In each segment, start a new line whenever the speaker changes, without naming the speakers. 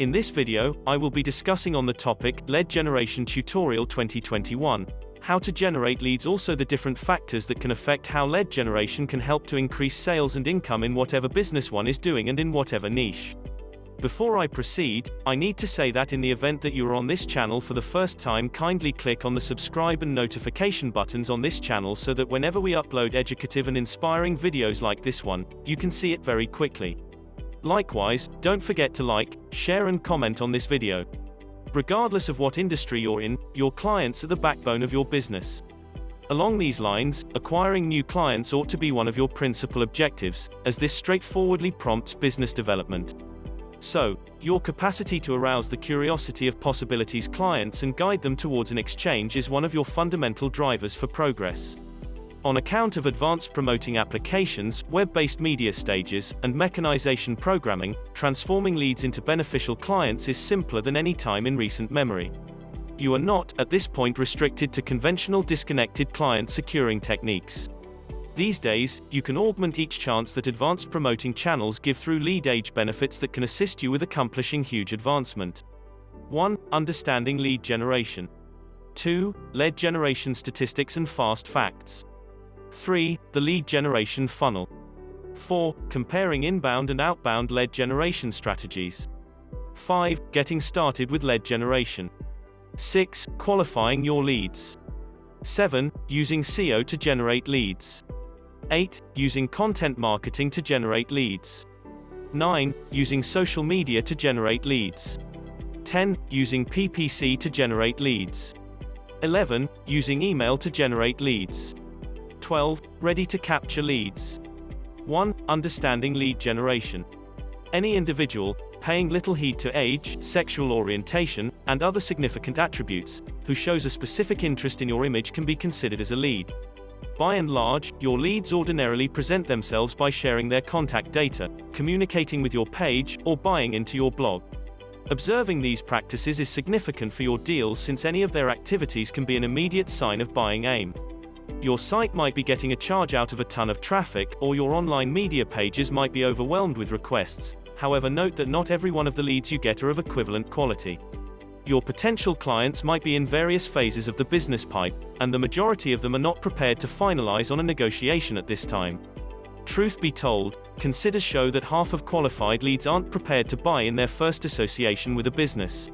In this video, I will be discussing on the topic, Lead Generation Tutorial 2021, how to generate leads, also the different factors that can affect how lead generation can help to increase sales and income in whatever business one is doing and in whatever niche. Before I proceed, I need to say that in the event that you are on this channel for the first time, kindly click on the subscribe and notification buttons on this channel so that whenever we upload educative and inspiring videos like this one, you can see it very quickly. Likewise, don't forget to like, share and comment on this video. Regardless of what industry you're in, your clients are the backbone of your business. Along these lines, acquiring new clients ought to be one of your principal objectives, as this straightforwardly prompts business development. So, your capacity to arouse the curiosity of possibilities clients and guide them towards an exchange is one of your fundamental drivers for progress. On account of advanced promoting applications, web-based media stages, and mechanization programming, transforming leads into beneficial clients is simpler than any time in recent memory. You are not, at this point, restricted to conventional disconnected client securing techniques. These days, you can augment each chance that advanced promoting channels give through lead age benefits that can assist you with accomplishing huge advancement. 1. Understanding lead generation. 2. Lead generation statistics and fast facts. 3. The lead generation funnel. 4. Comparing inbound and outbound lead generation strategies. 5. Getting started with lead generation. 6. Qualifying your leads. 7. Using SEO to generate leads. 8. Using content marketing to generate leads. 9. Using social media to generate leads. 10. Using PPC to generate leads. 11. Using email to generate leads. 12. Ready to capture leads. 1. Understanding lead generation. Any individual, paying little heed to age, sexual orientation, and other significant attributes, who shows a specific interest in your image can be considered as a lead. By and large, your leads ordinarily present themselves by sharing their contact data, communicating with your page, or buying into your blog. Observing these practices is significant for your deals since any of their activities can be an immediate sign of buying aim. Your site might be getting a charge out of a ton of traffic, or your online media pages might be overwhelmed with requests. However, note that not every one of the leads you get are of equivalent quality. Your potential clients might be in various phases of the business pipe, and the majority of them are not prepared to finalize on a negotiation at this time. Truth be told, considers show that half of qualified leads aren't prepared to buy in their first association with a business.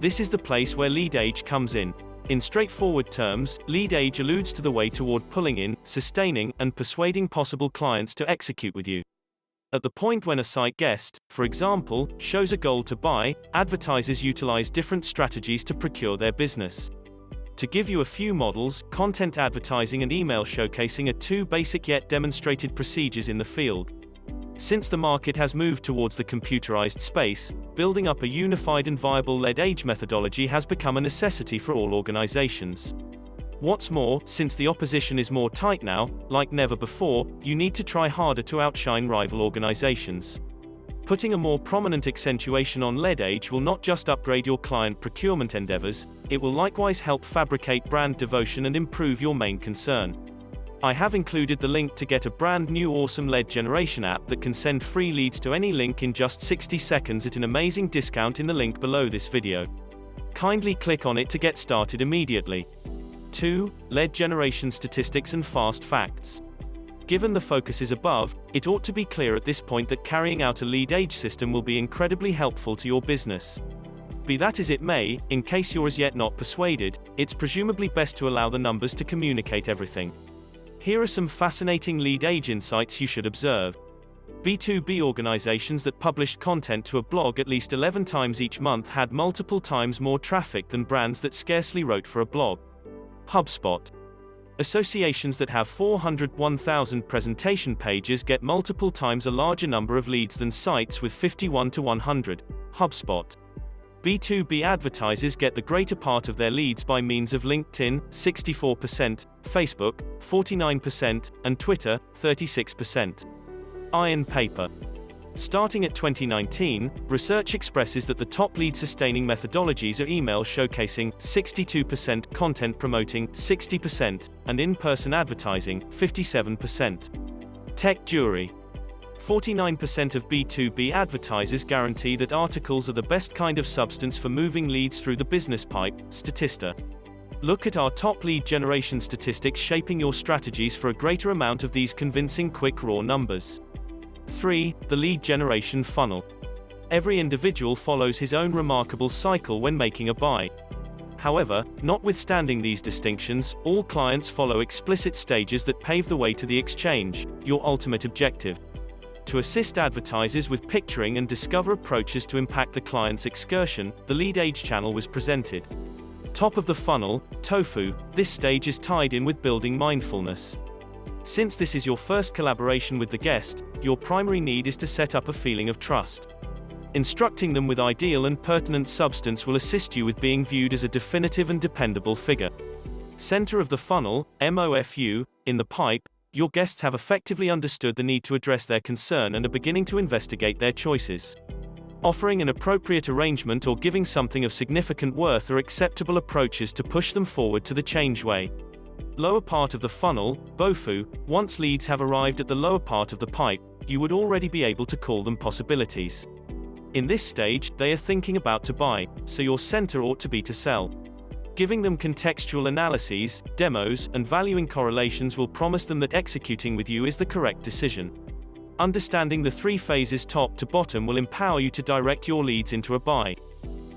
This is the place where lead age comes in. In straightforward terms, lead age alludes to the way toward pulling in, sustaining, and persuading possible clients to execute with you. At the point when a site guest, for example, shows a goal to buy, advertisers utilize different strategies to procure their business. To give you a few models, content advertising and email showcasing are two basic yet demonstrated procedures in the field. Since the market has moved towards the computerized space, building up a unified and viable lead age methodology has become a necessity for all organizations. What's more, since the opposition is more tight now, like never before, you need to try harder to outshine rival organizations. Putting a more prominent accentuation on lead age will not just upgrade your client procurement endeavors, it will likewise help fabricate brand devotion and improve your main concern. I have included the link to get a brand new awesome lead generation app that can send free leads to any link in just 60 seconds at an amazing discount in the link below this video. Kindly click on it to get started immediately. 2. Lead generation statistics and fast facts. Given the focuses above, it ought to be clear at this point that carrying out a lead age system will be incredibly helpful to your business. Be that as it may, in case you're as yet not persuaded, it's presumably best to allow the numbers to communicate everything. Here are some fascinating lead age insights you should observe. B2B organizations that published content to a blog at least 11 times each month had multiple times more traffic than brands that scarcely wrote for a blog. HubSpot. Associations that have 401,000 presentation pages get multiple times a larger number of leads than sites with 51 to 100. HubSpot. B2B advertisers get the greater part of their leads by means of LinkedIn, 64%, Facebook, 49%, and Twitter, 36%. Iron Paper. Starting at 2019, research expresses that the top lead-sustaining methodologies are email showcasing, 62%, content promoting, 60%, and in-person advertising, 57%. Tech Jury. 49% of B2B advertisers guarantee that articles are the best kind of substance for moving leads through the business pipe, Statista. Look at our top lead generation statistics shaping your strategies for a greater amount of these convincing quick raw numbers. 3. The lead generation funnel. Every individual follows his own remarkable cycle when making a buy. However, notwithstanding these distinctions, all clients follow explicit stages that pave the way to the exchange, your ultimate objective. To assist advertisers with picturing and discover approaches to impact the client's excursion, the lead age channel was presented. Top of the funnel, tofu. This stage is tied in with building mindfulness. Since this is your first collaboration with the guest, your primary need is to set up a feeling of trust. Instructing them with ideal and pertinent substance will assist you with being viewed as a definitive and dependable figure. Center of the funnel, MOFU, in the pipe, your guests have effectively understood the need to address their concern and are beginning to investigate their choices. Offering an appropriate arrangement or giving something of significant worth are acceptable approaches to push them forward to the change way. Lower part of the funnel, BOFU. Once leads have arrived at the lower part of the pipe, you would already be able to call them possibilities. In this stage, they are thinking about to buy, so your center ought to be to sell. Giving them contextual analyses, demos, and valuing correlations will promise them that executing with you is the correct decision. Understanding the 3 phases top to bottom will empower you to direct your leads into a buy.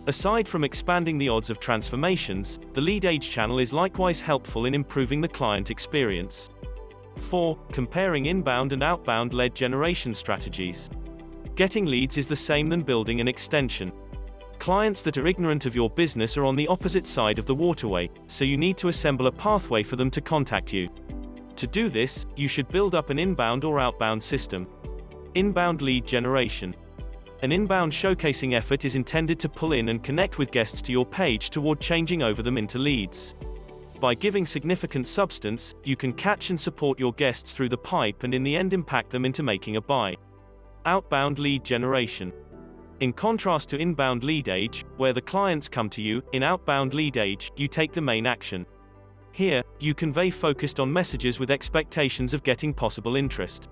Aside from expanding the odds of transformations, the lead age channel is likewise helpful in improving the client experience. 4. Comparing inbound and outbound lead generation strategies. Getting leads is the same than building an extension. Clients that are ignorant of your business are on the opposite side of the waterway, so you need to assemble a pathway for them to contact you. To do this, you should build up an inbound or outbound system. Inbound lead generation. An inbound showcasing effort is intended to pull in and connect with guests to your page toward changing over them into leads. By giving significant substance, you can catch and support your guests through the pipe and in the end impact them into making a buy. Outbound lead generation. In contrast to inbound lead age, where the clients come to you, in outbound lead age, you take the main action. Here, you convey focused on messages with expectations of getting possible interest.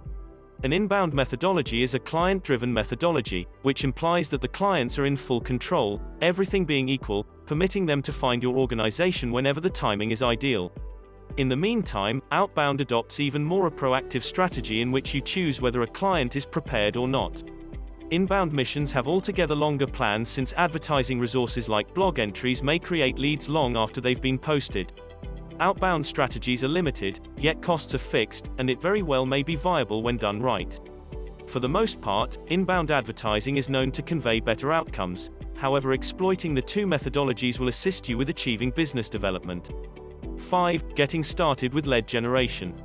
An inbound methodology is a client-driven methodology, which implies that the clients are in full control, everything being equal, permitting them to find your organization whenever the timing is ideal. In the meantime, outbound adopts even more a proactive strategy in which you choose whether a client is prepared or not. Inbound missions have altogether longer plans since advertising resources like blog entries may create leads long after they've been posted. Outbound strategies are limited, yet costs are fixed, and it very well may be viable when done right. For the most part, inbound advertising is known to convey better outcomes. However, exploiting the 2 methodologies will assist you with achieving business development. 5. Getting started with lead generation.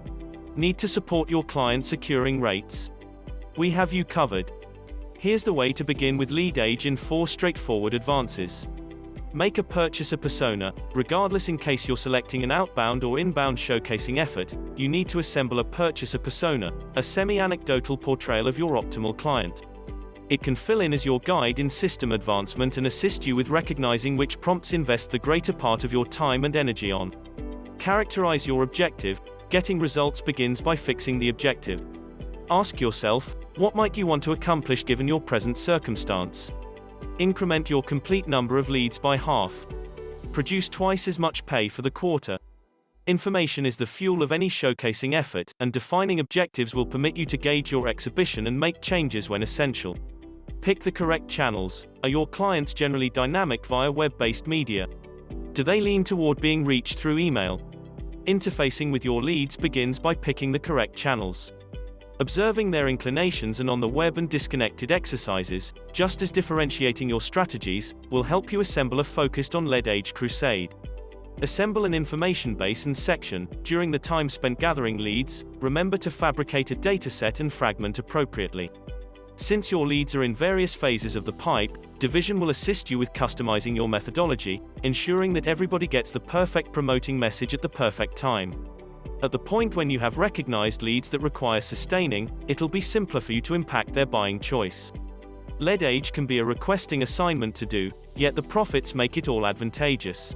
Need to support your client securing rates? We have you covered. Here's the way to begin with lead age in 4 straightforward advances. Make a purchaser persona. Regardless, in case you're selecting an outbound or inbound showcasing effort, you need to assemble a purchaser persona, a semi-anecdotal portrayal of your optimal client. It can fill in as your guide in system advancement and assist you with recognizing which prompts invest the greater part of your time and energy on. Characterize your objective. Getting results begins by fixing the objective. Ask yourself, what might you want to accomplish given your present circumstance? Increment your complete number of leads by half. Produce twice as much pay for the quarter. Information is the fuel of any showcasing effort, and defining objectives will permit you to gauge your exhibition and make changes when essential. Pick the correct channels. Are your clients generally dynamic via web-based media? Do they lean toward being reached through email? Interfacing with your leads begins by picking the correct channels. Observing their inclinations and on the web and disconnected exercises, just as differentiating your strategies, will help you assemble a focused on lead age crusade. Assemble an information base and section. During the time spent gathering leads, remember to fabricate a dataset and fragment appropriately. Since your leads are in various phases of the pipe, Division will assist you with customizing your methodology, ensuring that everybody gets the perfect promoting message at the perfect time. At the point when you have recognized leads that require sustaining, it'll be simpler for you to impact their buying choice. Lead age can be a requesting assignment to do, yet the profits make it all advantageous.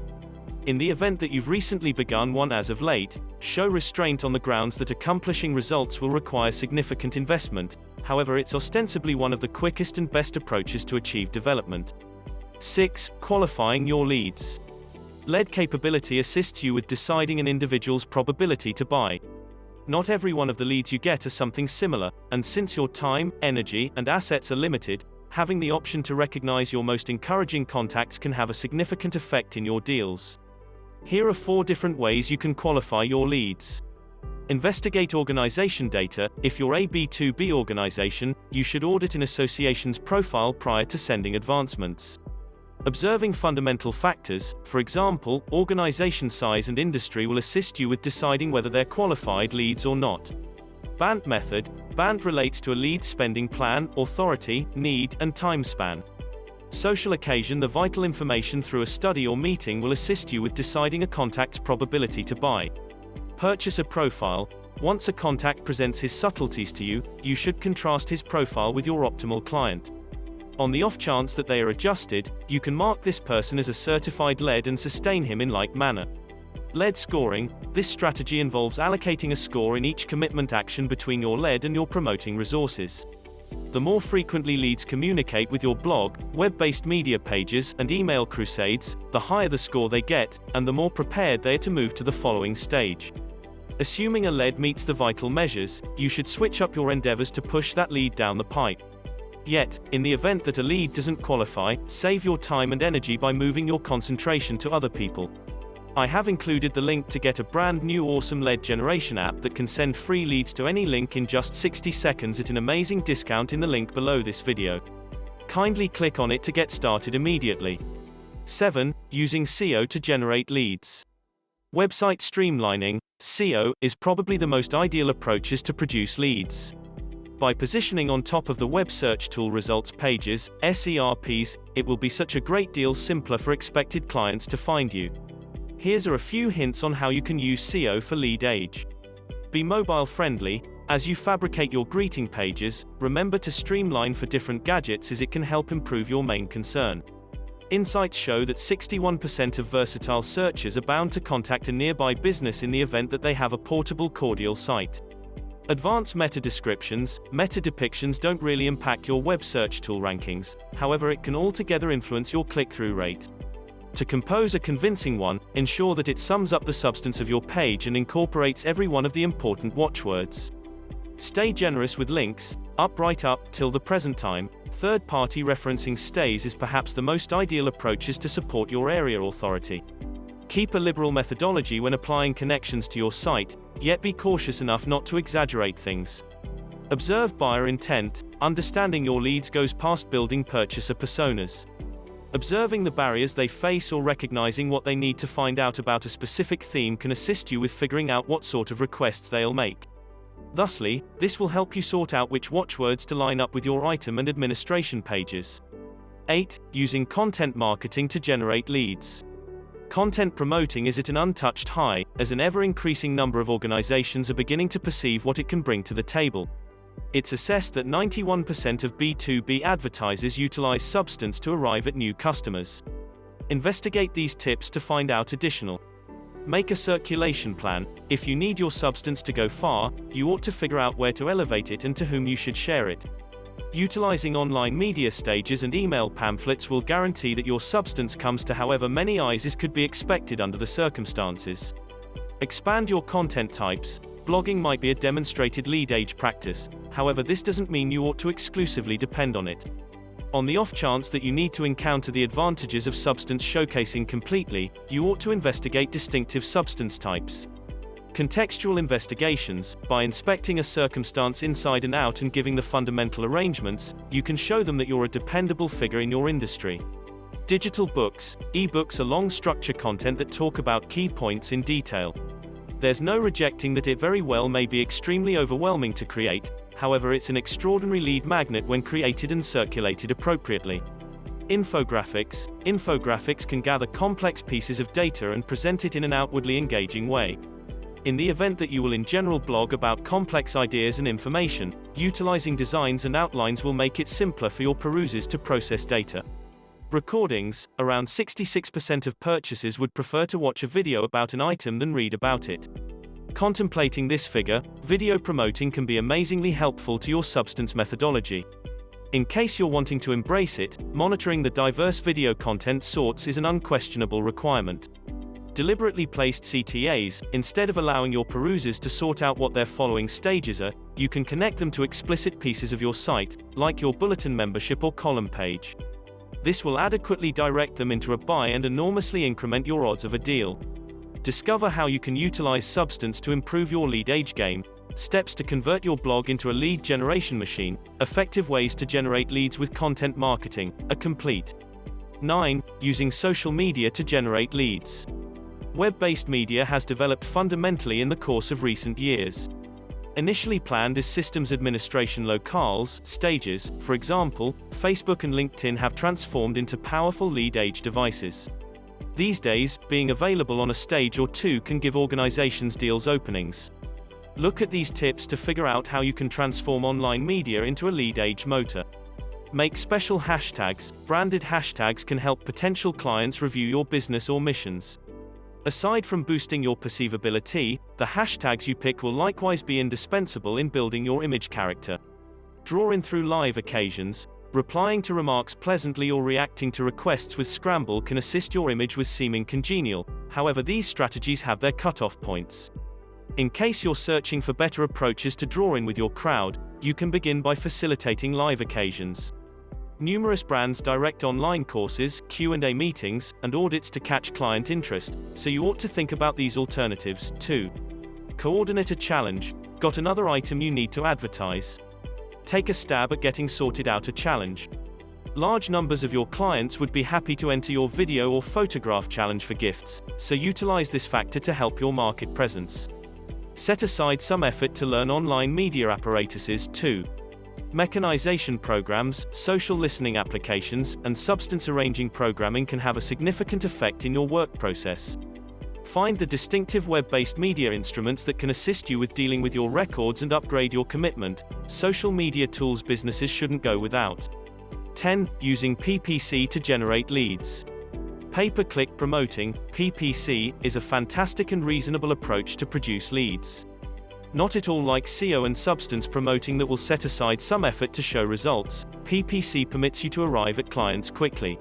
In the event that you've recently begun one as of late, show restraint on the grounds that accomplishing results will require significant investment. However, it's ostensibly one of the quickest and best approaches to achieve development. 6. Qualifying your leads. Lead capability assists you with deciding an individual's probability to buy. Not every one of the leads you get are something similar, and since your time, energy, and assets are limited, having the option to recognize your most encouraging contacts can have a significant effect in your deals. Here are 4 different ways you can qualify your leads. Investigate organization data. If you're a B2B organization, you should audit an association's profile prior to sending advancements. Observing fundamental factors, for example, organization size and industry, will assist you with deciding whether they're qualified leads or not. BANT method. BANT relates to a lead spending plan, authority, need, and time span. Social occasion. The vital information through a study or meeting will assist you with deciding a contact's probability to buy. Purchaser profile. Once a contact presents his subtleties to you, you should contrast his profile with your optimal client. On the off chance that they are adjusted, you can mark this person as a certified lead and sustain him in like manner. Lead scoring. This strategy involves allocating a score in each commitment action between your lead and your promoting resources. The more frequently leads communicate with your blog, web-based media pages, and email crusades, the higher the score they get, and the more prepared they are to move to the following stage. Assuming a lead meets the vital measures, you should switch up your endeavors to push that lead down the pipe. Yet, in the event that a lead doesn't qualify, save your time and energy by moving your concentration to other people. I have included the link to get a brand new awesome lead generation app that can send free leads to any link in just 60 seconds at an amazing discount in the link below this video. Kindly click on it to get started immediately. 7. Using SEO to generate leads. Website streamlining, SEO, is probably the most ideal approaches to produce leads. By positioning on top of the web search tool results pages, SERPs, it will be such a great deal simpler for expected clients to find you. Here are a few hints on how you can use SEO for lead age. Be mobile friendly. As you fabricate your greeting pages, remember to streamline for different gadgets as it can help improve your main concern. Insights show that 61% of versatile searchers are bound to contact a nearby business in the event that they have a portable cordial site. Advanced meta descriptions. Meta depictions don't really impact your web search tool rankings, however it can altogether influence your click-through rate. To compose a convincing one, ensure that it sums up the substance of your page and incorporates every one of the important watchwords. Stay generous with links. Right up till the present time, third-party referencing stays is perhaps the most ideal approaches to support your area authority. Keep a liberal methodology when applying connections to your site, yet be cautious enough not to exaggerate things. Observe buyer intent. Understanding your leads goes past building purchaser personas. Observing the barriers they face or recognizing what they need to find out about a specific theme can assist you with figuring out what sort of requests they'll make. Thusly, this will help you sort out which watchwords to line up with your item and administration pages. 8. Using content marketing to generate leads. Content promoting is at an untouched high, as an ever-increasing number of organizations are beginning to perceive what it can bring to the table. It's assessed that 91% of B2B advertisers utilize Substance to arrive at new customers. Investigate these tips to find out additional. Make a circulation plan. If you need your Substance to go far, you ought to figure out where to elevate it and to whom you should share it. Utilizing online media stages and email pamphlets will guarantee that your Substance comes to however many eyes as could be expected under the circumstances. Expand your content types. Blogging might be a demonstrated lead age practice, however this doesn't mean you ought to exclusively depend on it. On the off chance that you need to encounter the advantages of Substance showcasing completely, you ought to investigate distinctive Substance types. Contextual investigations. By inspecting a circumstance inside and out and giving the fundamental arrangements, you can show them that you're a dependable figure in your industry. Digital books. E-books are long structure content that talk about key points in detail. There's no rejecting that it very well may be extremely overwhelming to create, however it's an extraordinary lead magnet when created and circulated appropriately. Infographics. Infographics can gather complex pieces of data and present it in an outwardly engaging way. In the event that you will in general blog about complex ideas and information, utilizing designs and outlines will make it simpler for your perusers to process data. Recordings: around 66% of purchasers would prefer to watch a video about an item than read about it. Contemplating this figure, video promoting can be amazingly helpful to your substance methodology. In case you're wanting to embrace it, monitoring the diverse video content sorts is an unquestionable requirement. Deliberately placed CTAs, instead of allowing your perusers to sort out what their following stages are, you can connect them to explicit pieces of your site, like your bulletin membership or column page. This will adequately direct them into a buy and enormously increment your odds of a deal. Discover how you can utilize Substance to improve your lead age game, steps to convert your blog into a lead generation machine, effective ways to generate leads with content marketing, a complete. 9. Using social media to generate leads. Web-based media has developed fundamentally in the course of recent years. Initially planned as systems administration locales, stages, for example, Facebook and LinkedIn have transformed into powerful lead-age devices. These days, being available on a stage or two can give organizations deals openings. Look at these tips to figure out how you can transform online media into a lead-age motor. Make special hashtags. Branded hashtags can help potential clients review your business or missions. Aside from boosting your perceivability, the hashtags you pick will likewise be indispensable in building your image character. Draw in through live occasions. Replying to remarks pleasantly or reacting to requests with scramble can assist your image with seeming congenial. However, these strategies have their cutoff points. In case you're searching for better approaches to draw in with your crowd, you can begin by facilitating live occasions. Numerous brands direct online courses, Q&A meetings, and audits to catch client interest, so you ought to think about these alternatives, too. Coordinate a challenge. Got another item you need to advertise? Take a stab at getting sorted out a challenge. Large numbers of your clients would be happy to enter your video or photograph challenge for gifts, so utilize this factor to help your market presence. Set aside some effort to learn online media apparatuses, too. Mechanization programs, social listening applications, and substance arranging programming can have a significant effect in your work process. Find the distinctive web-based media instruments that can assist you with dealing with your records and upgrade your commitment. Social media tools businesses shouldn't go without. 10. Using PPC to generate leads. Pay-per-click promoting, PPC, is a fantastic and reasonable approach to produce leads. Not at all like SEO and substance promoting that will set aside some effort to show results. PPC permits you to arrive at clients quickly.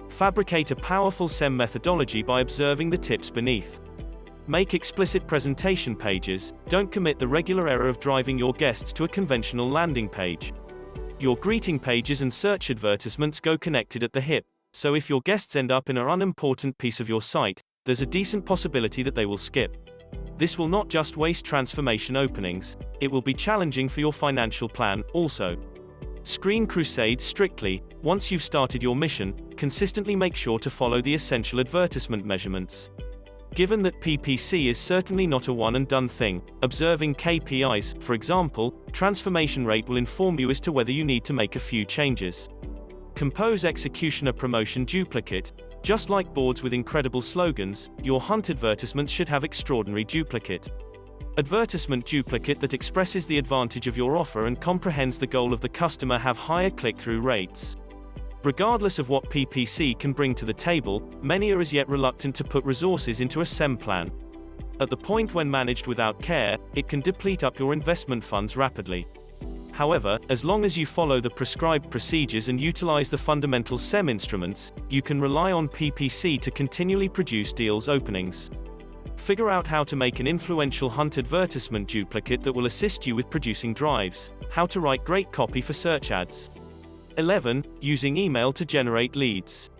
Fabricate a powerful SEM methodology by observing the tips beneath. Make explicit presentation pages. Don't commit the regular error of driving your guests to a conventional landing page. Your greeting pages and search advertisements go connected at the hip, so if your guests end up in an unimportant piece of your site, there's a decent possibility that they will skip. This will not just waste transformation openings, it will be challenging for your financial plan, also. Screen crusades strictly. Once you've started your mission, consistently make sure to follow the essential advertisement measurements. Given that PPC is certainly not a one-and-done thing, observing KPIs, for example, transformation rate will inform you as to whether you need to make a few changes. Compose executioner promotion duplicate. Just like boards with incredible slogans, your hunt advertisements should have extraordinary duplicate. Advertisement duplicate that expresses the advantage of your offer and comprehends the goal of the customer have higher click-through rates. Regardless of what PPC can bring to the table, many are as yet reluctant to put resources into a SEM plan. At the point when managed without care, it can deplete up your investment funds rapidly. However, as long as you follow the prescribed procedures and utilize the fundamental SEM instruments, you can rely on PPC to continually produce deals openings. Figure out how to make an influential hunt advertisement duplicate that will assist you with producing drives. How to write great copy for search ads. 11. Using email to generate leads.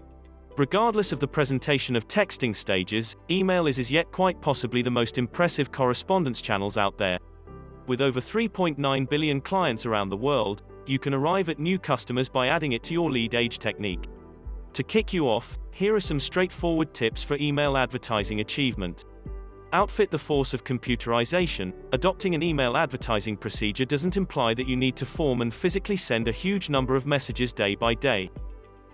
Regardless of the presentation of texting stages, email is as yet quite possibly the most impressive correspondence channels out there. With over 3.9 billion clients around the world, you can arrive at new customers by adding it to your lead age technique. To kick you off, here are some straightforward tips for email advertising achievement. Outfit the force of computerization. Adopting an email advertising procedure doesn't imply that you need to form and physically send a huge number of messages day by day.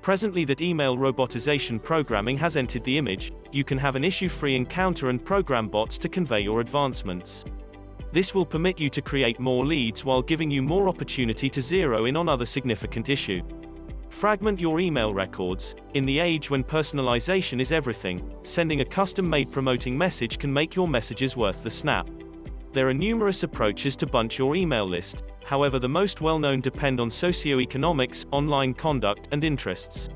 Presently that email robotization programming has entered the image, you can have an issue-free encounter and program bots to convey your advancements. This will permit you to create more leads while giving you more opportunity to zero in on other significant issue. Fragment your email records. In the age when personalization is everything, sending a custom-made promoting message can make your messages worth the snap. There are numerous approaches to bunch your email list, however the most well-known depend on socioeconomics, online conduct, and interests.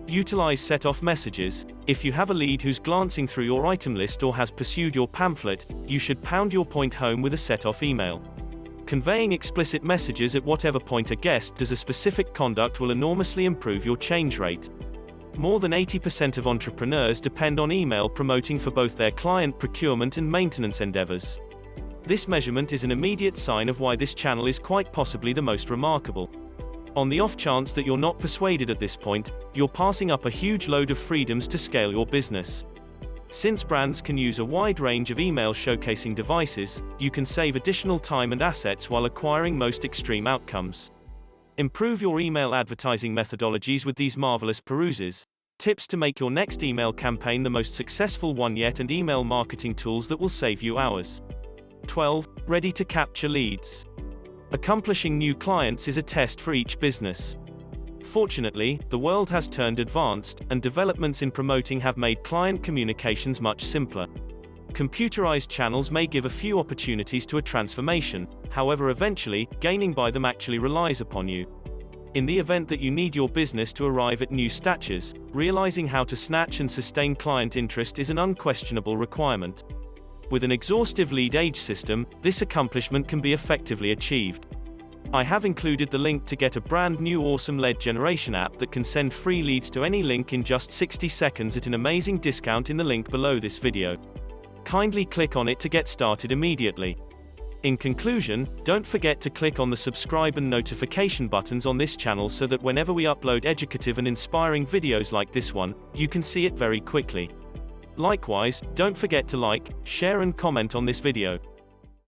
Utilize set-off messages. If you have a lead who's glancing through your item list or has pursued your pamphlet, you should pound your point home with a set-off email. Conveying explicit messages at whatever point a guest does a specific conduct will enormously improve your change rate. More than 80% of entrepreneurs depend on email promoting for both their client procurement and maintenance endeavors. This measurement is an immediate sign of why this channel is quite possibly the most remarkable. On the off chance that you're not persuaded at this point, you're passing up a huge load of freedoms to scale your business. Since brands can use a wide range of email showcasing devices, you can save additional time and assets while acquiring most extreme outcomes. Improve your email advertising methodologies with these marvelous peruses. Tips to make your next email campaign the most successful one yet and email marketing tools that will save you hours. 12. Ready to capture leads. Accomplishing new clients is a test for each business. Fortunately, the world has turned advanced, and developments in promoting have made client communications much simpler. Computerized channels may give a few opportunities to a transformation, however eventually, gaining by them actually relies upon you. In the event that you need your business to arrive at new statures, realizing how to snatch and sustain client interest is an unquestionable requirement. With an exhaustive lead age system, this accomplishment can be effectively achieved. I have included the link to get a brand new awesome lead generation app that can send free leads to any link in just 60 seconds at an amazing discount in the link below this video. Kindly click on it to get started immediately. In conclusion, don't forget to click on the subscribe and notification buttons on this channel so that whenever we upload educative and inspiring videos like this one, you can see it very quickly. Likewise, don't forget to like, share and comment on this video.